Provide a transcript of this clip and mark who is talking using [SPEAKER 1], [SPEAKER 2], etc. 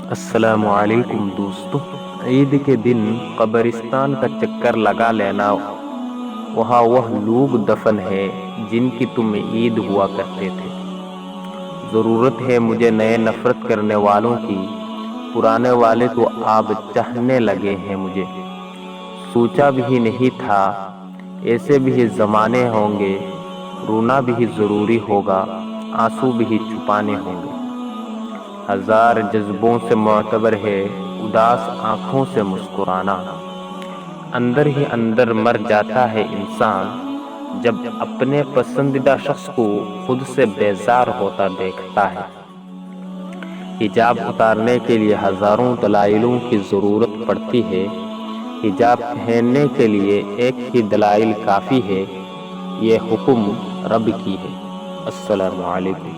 [SPEAKER 1] السلام علیکم دوستو، عید کے دن قبرستان کا چکر لگا لینا، وہاں وہ لوگ دفن ہے جن کی تم عید ہوا کرتے تھے۔ ضرورت ہے مجھے نئے نفرت کرنے والوں کی، پرانے والے تو آپ چاہنے لگے ہیں مجھے۔ سوچا بھی نہیں تھا ایسے بھی زمانے ہوں گے، رونا بھی ضروری ہوگا، آنسو بھی چھپانے ہوں گے۔ ہزار جذبوں سے معتبر ہے اداس آنکھوں سے مسکرانا، اندر ہی اندر مر جاتا ہے انسان جب اپنے پسندیدہ شخص کو خود سے بیزار ہوتا دیکھتا ہے۔ حجاب اتارنے کے لیے ہزاروں دلائلوں کی ضرورت پڑتی ہے، حجاب پہننے کے لیے ایک ہی دلائل کافی ہے، یہ حکم رب کی ہے۔ السلام علیکم۔